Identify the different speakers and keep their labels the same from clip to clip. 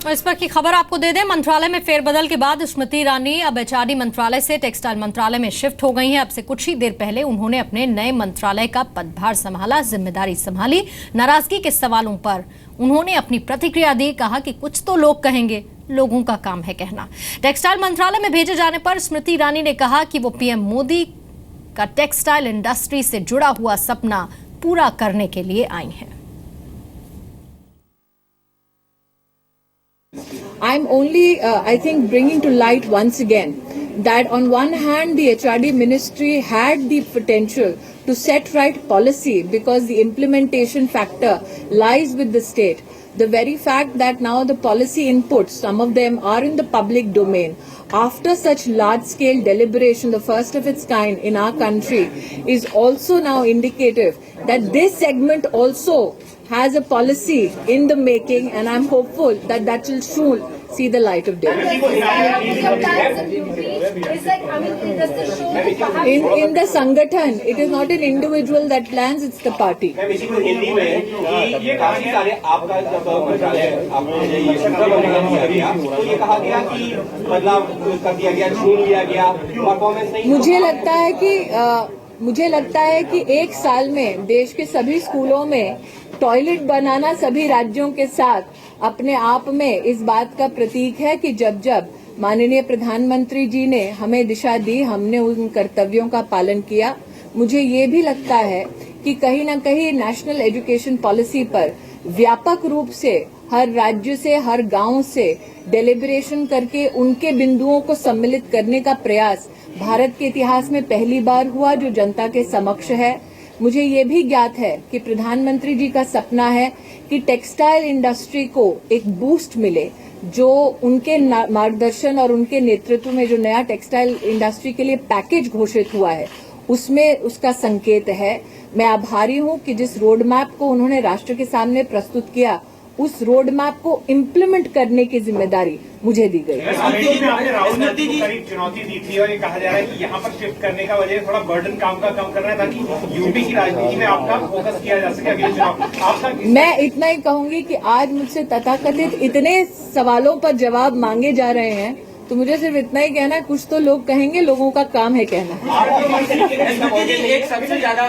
Speaker 1: और इस पर की खबर आपको दे दें, मंत्रालय में फेरबदल के बाद स्मृति ईरानी अब एचआरडी मंत्रालय से टेक्सटाइल मंत्रालय में शिफ्ट हो गई हैं। अब से कुछ ही देर पहले उन्होंने अपने नए मंत्रालय का पदभार संभाला, जिम्मेदारी संभाली। नाराजगी के सवालों पर उन्होंने अपनी प्रतिक्रिया दी, कहा कि कुछ तो लोग कहेंगे, लोगों का काम है कहना। टेक्सटाइल मंत्रालय में भेजे जाने पर स्मृति ईरानी ने कहा कि वो पीएम मोदी का टेक्सटाइल इंडस्ट्री से जुड़ा हुआ सपना पूरा करने के लिए आई हैं।
Speaker 2: I'm only, I think, bringing to light once again that on one hand the HRD ministry had the potential to set right policy because the implementation factor lies with the state. The very fact that now the policy inputs, some of them are in the public domain, after such large-scale deliberation, the first of its kind in our country, is also now indicative that this segment also has a policy in the making, and I'm hopeful that that will soon see the light of day. In the Sangathan, it is not an individual that plans, it's the party. मुझे लगता है कि एक साल में देश के सभी स्कूलों में टॉयलेट बनाना सभी राज्यों के साथ अपने आप में इस बात का प्रतीक है कि जब जब माननीय प्रधानमंत्री जी ने हमें दिशा दी, हमने उन कर्तव्यों का पालन किया। मुझे ये भी लगता है कि कहीं न कहीं नेशनल एजुकेशन पॉलिसी पर व्यापक रूप से हर राज्य से, हर गांव से डेलिब्रेशन करके उनके बिंदुओं को सम्मिलित करने का प्रयास भारत के इतिहास में पहली बार हुआ, जो जनता के समक्ष है। मुझे ये भी ज्ञात है कि प्रधानमंत्री जी का सपना है कि टेक्सटाइल इंडस्ट्री को एक बूस्ट मिले, जो उनके मार्गदर्शन और उनके नेतृत्व में जो नया टेक्सटाइल इंडस्ट्री के लिए पैकेज घोषित हुआ है उसमें उसका संकेत है। मैं आभारी हूं कि जिस रोड मैप को उन्होंने राष्ट्र के सामने प्रस्तुत किया, उस रोड मैप को इम्प्लीमेंट करने की जिम्मेदारी मुझे दी गई।
Speaker 3: राजनीति की करीब चुनौती दी थी और ये कहा जा रहा है कि यहाँ पर शिफ्ट करने का वजह थोड़ा बर्डन काम का कम करना है ताकि यूपी की राजनीति में आपका फोकस किया जा सके अगले चुनाव आपका।
Speaker 2: मैं इतना ही कहूंगी कि आज मुझसे तथाकथित इतने सवालों पर जवाब मांगे जा रहे हैं, तो मुझे सिर्फ इतना ही कहना है, कुछ तो लोग कहेंगे, लोगों का काम है कहना।
Speaker 4: एक सबसे ज्यादा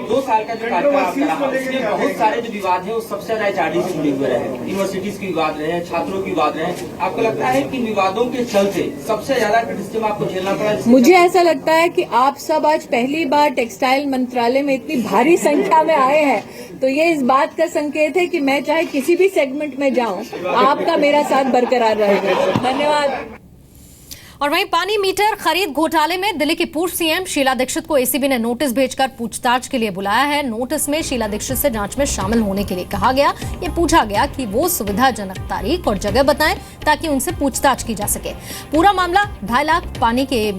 Speaker 4: 2 साल का जो कार्यकाल आपका रहा, उसमें बहुत सारे जो विवाद है वो सबसे ज्यादा एचआरडी से जुड़े हुए रहे, यूनिवर्सिटीज के विवाद रहे, छात्रों के विवाद रहे। आपको लगता है कि विवादों के चलते सबसे ज्यादा क्रिटिसिज्म आपको झेलना पड़ा?
Speaker 2: मुझे ऐसा लगता है कि आप सब आज पहली बार टेक्सटाइल मंत्रालय में इतनी भारी संख्या में आए हैं, तो ये इस बात का संकेत है कि मैं चाहे किसी भी सेगमेंट में जाऊं, आपका मेरा साथ बरकरार रहेगा। धन्यवाद।
Speaker 1: और वहीं पानी मीटर खरीद घोटाले में दिल्ली की पूर्व सीएम शीला दीक्षित को एसीबी ने नोटिस भेजकर पूछताछ के लिए बुलाया है। नोटिस में शीला दीक्षित से जांच में शामिल होने के लिए कहा गया। ये पूछा गया कि वो सुविधाजनक तारीख और जगह बताएं ताकि उनसे पूछताछ की जा सके। पूरा मामला 2.5 लाख पानी के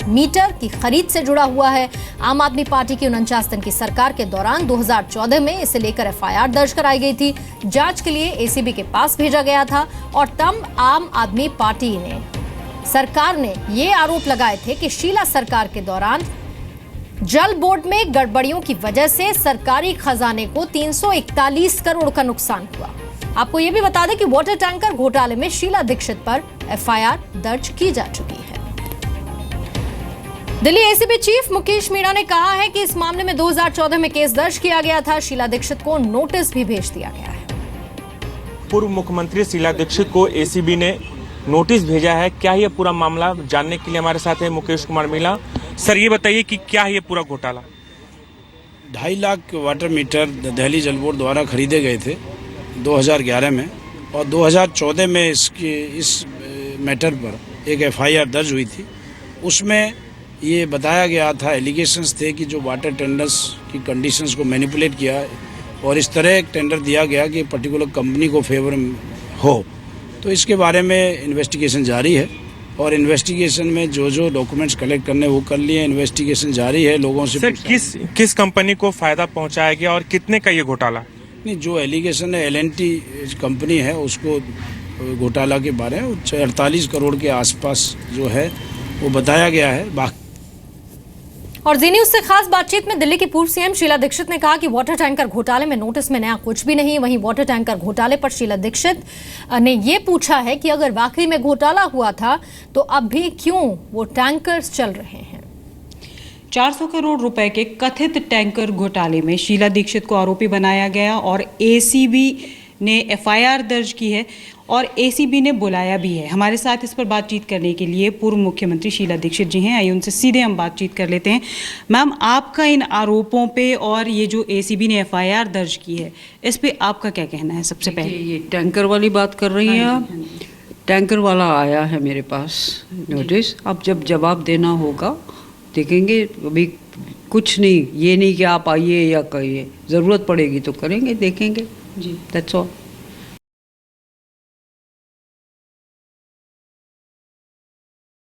Speaker 1: मीटर की खरीद से जुड़ा हुआ है। आम आदमी पार्टी की 49 दिन की सरकार के दौरान 2014 में इसे लेकर एफआईआर दर्ज कराई गई थी। जांच के लिए एसीबी के पास भेजा गया था और तब आम आदमी पार्टी ने, सरकार ने ये आरोप लगाए थे कि शीला सरकार के दौरान जल बोर्ड में गड़बड़ियों की वजह से सरकारी खजाने को 341 करोड़ का नुकसान हुआ। आपको ये भी बता दें कि वाटर टैंकर घोटाले में शीला दीक्षित पर एफआईआर दर्ज की जा चुकी है। दिल्ली एसीबी चीफ मुकेश मीणा ने कहा है कि इस मामले में 2014 में केस दर्ज किया गया था। शीला दीक्षित को नोटिस भी भेज दिया गया है।
Speaker 5: पूर्व मुख्यमंत्री शीला दीक्षित को एसीबी ने नोटिस भेजा है। क्या ये पूरा मामला जानने के लिए हमारे साथ है मुकेश कुमार मीणा। सर, ये बताइए कि क्या है ये पूरा घोटाला?
Speaker 6: 2.5 लाख वाटर मीटर दिल्ली जल बोर्ड द्वारा खरीदे गए थे 2011 में, और 2014 में इस मैटर पर एक एफआईआर दर्ज हुई थी। उसमें ये बताया गया था, एलिगेशंस थे कि जो वाटर टेंडर्स की कंडीशंस को मैनिपुलेट किया और इस तरह एक टेंडर दिया गया कि पर्टिकुलर कंपनी को फेवर हो। तो इसके बारे में इन्वेस्टिगेशन जारी है और इन्वेस्टिगेशन में जो जो डॉक्यूमेंट्स कलेक्ट करने वो कर लिए। इन्वेस्टिगेशन जारी है। लोगों से
Speaker 5: सर, किस कंपनी को फायदा पहुंचाया गया और कितने का ये घोटाला?
Speaker 6: नहीं, जो एलिगेशन है L&T कंपनी है, उसको घोटाला के बारे में 48 करोड़ के आसपास जो है वो बताया गया है।
Speaker 1: और जी न्यूज से खास बातचीत में दिल्ली की पूर्व सीएम शीला दीक्षित ने कहा कि वाटर टैंकर घोटाले में नोटिस में नया कुछ भी नहीं। वहीं वाटर टैंकर घोटाले पर शीला दीक्षित ने ये पूछा है कि अगर वाकई में घोटाला हुआ था तो अब भी क्यों वो टैंकर्स चल रहे हैं।
Speaker 7: 400 करोड़ रुपए के कथित टैंकर घोटाले में शीला दीक्षित को आरोपी बनाया गया और एसीबी ने एफआईआर दर्ज की है और एसीबी ने बुलाया भी है। हमारे साथ इस पर बातचीत करने के लिए पूर्व मुख्यमंत्री शीला दीक्षित जी हैं। आइए उनसे सीधे हम बातचीत कर लेते हैं। मैम, आपका इन आरोपों पे और ये जो एसीबी ने एफआईआर दर्ज की है, इस पे आपका क्या कहना है? सबसे पहले
Speaker 8: ये टैंकर वाली बात कर रही हैं आप। टैंकर वाला आया है मेरे पास नोटिस। अब जब जवाब देना होगा देखेंगे। अभी कुछ नहीं, ये नहीं कि आप आइए या कहिए, ज़रूरत पड़ेगी तो करेंगे, देखेंगे जी। That's all.